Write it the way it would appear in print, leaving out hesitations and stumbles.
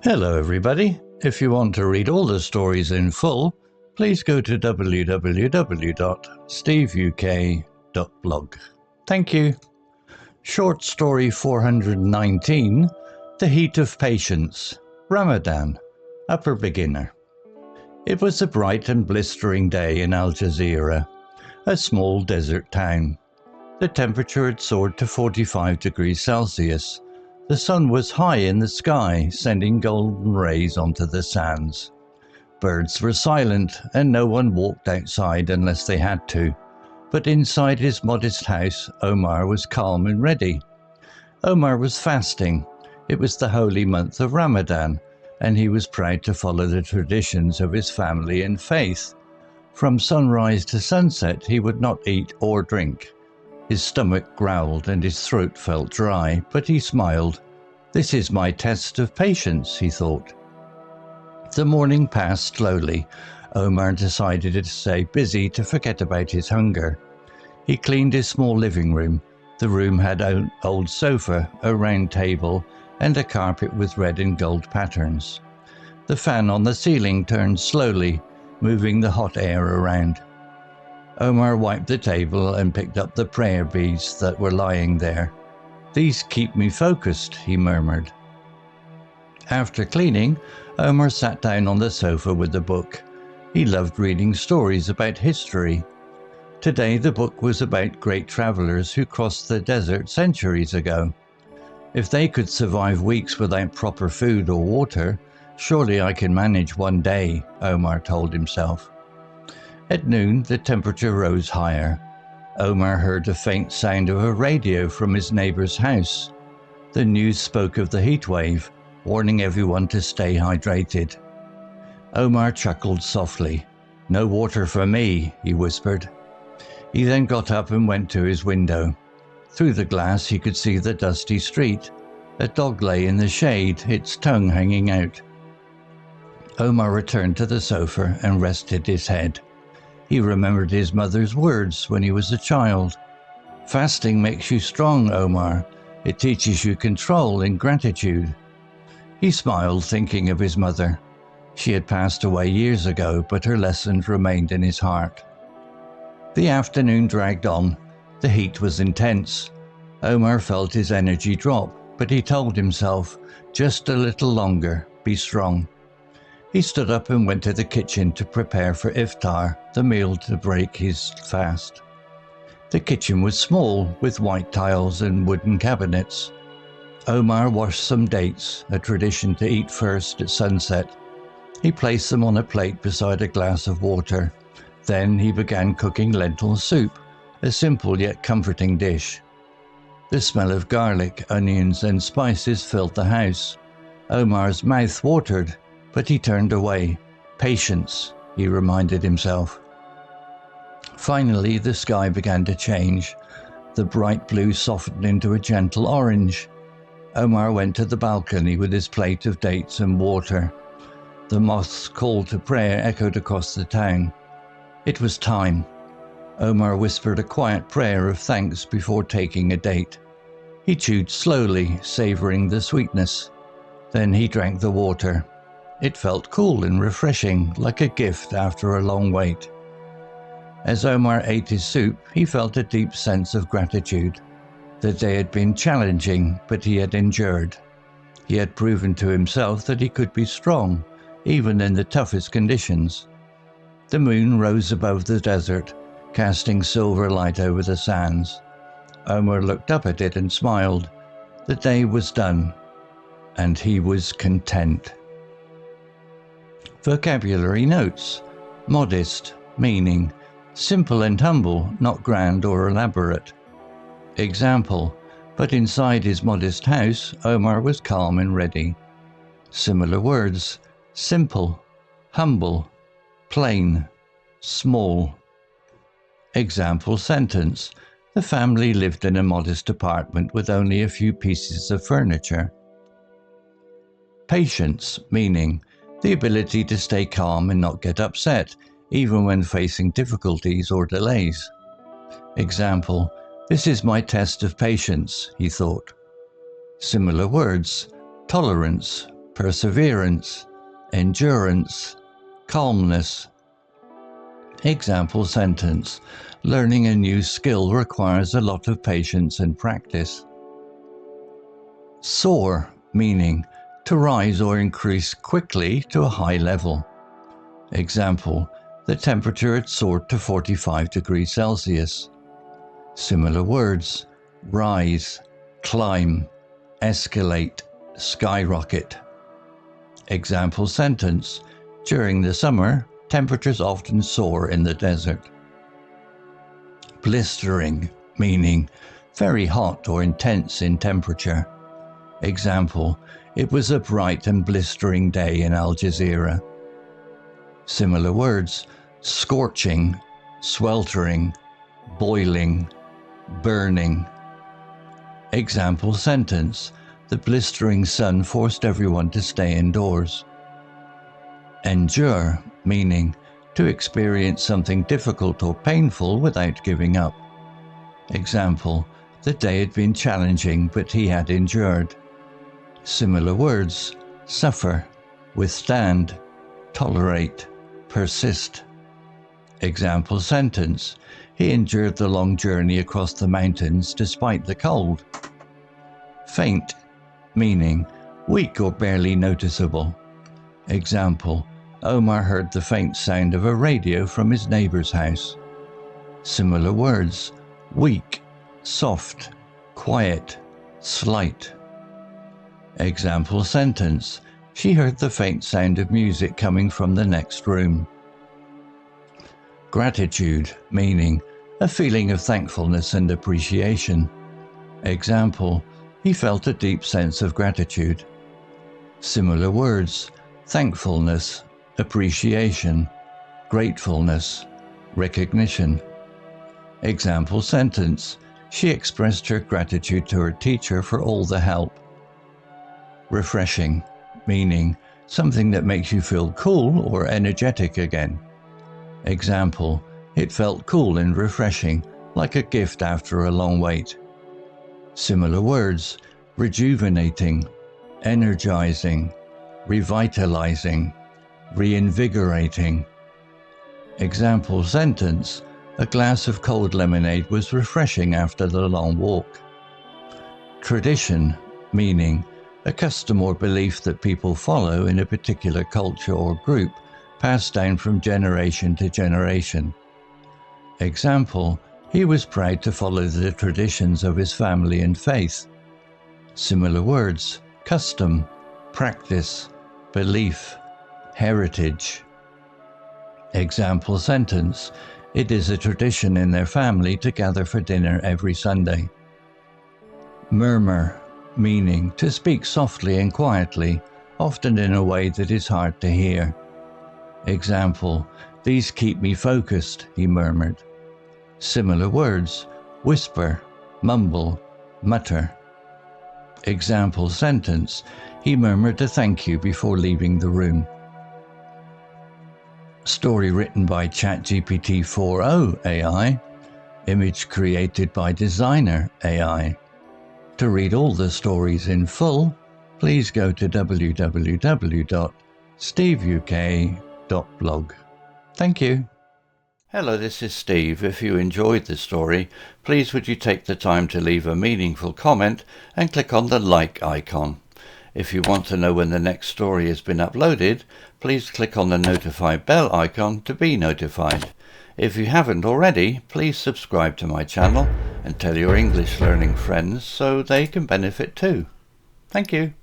Hello everybody. If you want to read all the stories in full, please go to www.steveuk.blog. Thank you. Short story 419, The Heat of Patience, Ramadan, Upper Beginner. It was a bright and blistering day in Al Jazeera, a small desert town. The temperature had soared to 45 degrees Celsius. The sun was high in the sky, sending golden rays onto the sands. Birds were silent, and no one walked outside unless they had to. But inside his modest house, Omar was calm and ready. Omar was fasting. It was the holy month of Ramadan, and he was proud to follow the traditions of his family and faith. From sunrise to sunset, he would not eat or drink. His stomach growled and his throat felt dry, but he smiled. "This is my test of patience," he thought. The morning passed slowly. Omar decided to stay busy to forget about his hunger. He cleaned his small living room. The room had an old sofa, a round table, and a carpet with red and gold patterns. The fan on the ceiling turned slowly, moving the hot air around. Omar wiped the table and picked up the prayer beads that were lying there. "These keep me focused," he murmured. After cleaning, Omar sat down on the sofa with a book. He loved reading stories about history. Today the book was about great travelers who crossed the desert centuries ago. If they could survive weeks without proper food or water, surely I can manage one day, Omar told himself. At noon, the temperature rose higher. Omar heard a faint sound of a radio from his neighbor's house. The news spoke of the heat wave, warning everyone to stay hydrated. Omar chuckled softly. "No water for me," he whispered. He then got up and went to his window. Through the glass he could see the dusty street. A dog lay in the shade, its tongue hanging out. Omar returned to the sofa and rested his head. He remembered his mother's words when he was a child. "Fasting makes you strong, Omar. It teaches you control and gratitude." He smiled, thinking of his mother. She had passed away years ago, but her lessons remained in his heart. The afternoon dragged on. The heat was intense. Omar felt his energy drop, but he told himself, "Just a little longer, be strong." He stood up and went to the kitchen to prepare for iftar, the meal to break his fast. The kitchen was small, with white tiles and wooden cabinets. Omar washed some dates, a tradition to eat first at sunset. He placed them on a plate beside a glass of water. Then he began cooking lentil soup, a simple yet comforting dish. The smell of garlic, onions, and spices filled the house. Omar's mouth watered, but he turned away. "Patience," he reminded himself. Finally, the sky began to change. The bright blue softened into a gentle orange. Omar went to the balcony with his plate of dates and water. The mosque's call to prayer echoed across the town. It was time. Omar whispered a quiet prayer of thanks before taking a date. He chewed slowly, savoring the sweetness. Then he drank the water. It felt cool and refreshing, like a gift after a long wait. As Omar ate his soup, he felt a deep sense of gratitude. The day had been challenging, but he had endured. He had proven to himself that he could be strong, even in the toughest conditions. The moon rose above the desert, casting silver light over the sands. Omar looked up at it and smiled. The day was done, and he was content. Vocabulary notes. Modest, meaning simple and humble, not grand or elaborate. Example, but inside his modest house, Omar was calm and ready. Similar words, simple, humble, plain, small. Example sentence, the family lived in a modest apartment with only a few pieces of furniture. Patience, meaning the ability to stay calm and not get upset, even when facing difficulties or delays. Example, "This is my test of patience," he thought. Similar words, tolerance, perseverance, endurance, calmness. Example sentence. Learning a new skill requires a lot of patience and practice. Soar, meaning to rise or increase quickly to a high level. Example, the temperature had soared to 45 degrees Celsius. Similar words, rise, climb, escalate, skyrocket. Example sentence, during the summer, temperatures often soar in the desert. Blistering, meaning very hot or intense in temperature. Example, it was a bright and blistering day in Al Jazeera. Similar words, scorching, sweltering, boiling, burning. Example sentence, the blistering sun forced everyone to stay indoors. Endure, meaning to experience something difficult or painful without giving up. Example, the day had been challenging, but he had endured. Similar words, suffer, withstand, tolerate, persist. Example sentence, he endured the long journey across the mountains despite the cold. Faint, meaning weak or barely noticeable. Example, Omar heard the faint sound of a radio from his neighbor's house. Similar words, weak, soft, quiet, slight. Example sentence, she heard the faint sound of music coming from the next room. Gratitude, meaning a feeling of thankfulness and appreciation. Example, he felt a deep sense of gratitude. Similar words, thankfulness, appreciation, gratefulness, recognition. Example sentence, she expressed her gratitude to her teacher for all the help. Refreshing, meaning something that makes you feel cool or energetic again. Example, it felt cool and refreshing, like a gift after a long wait. Similar words, rejuvenating, energizing, revitalizing, reinvigorating. Example sentence, a glass of cold lemonade was refreshing after the long walk. Tradition, meaning a custom or belief that people follow in a particular culture or group, passed down from generation to generation. Example, he was proud to follow the traditions of his family and faith. Similar words, custom, practice, belief, heritage. Example sentence, it is a tradition in their family to gather for dinner every Sunday. Murmur, meaning to speak softly and quietly, often in a way that is hard to hear. Example, these keep me focused, he murmured. Similar words, whisper, mumble, mutter. Example sentence, he murmured a thank you before leaving the room. Story written by ChatGPT 4o AI. Image created by Designer AI. To read all the stories in full, please go to www.steveuk.blog. Thank you. Hello, this is Steve. If you enjoyed the story, please would you take the time to leave a meaningful comment and click on the like icon. If you want to know when the next story has been uploaded, please click on the notify bell icon to be notified. If you haven't already, please subscribe to my channel and tell your English learning friends so they can benefit too. Thank you.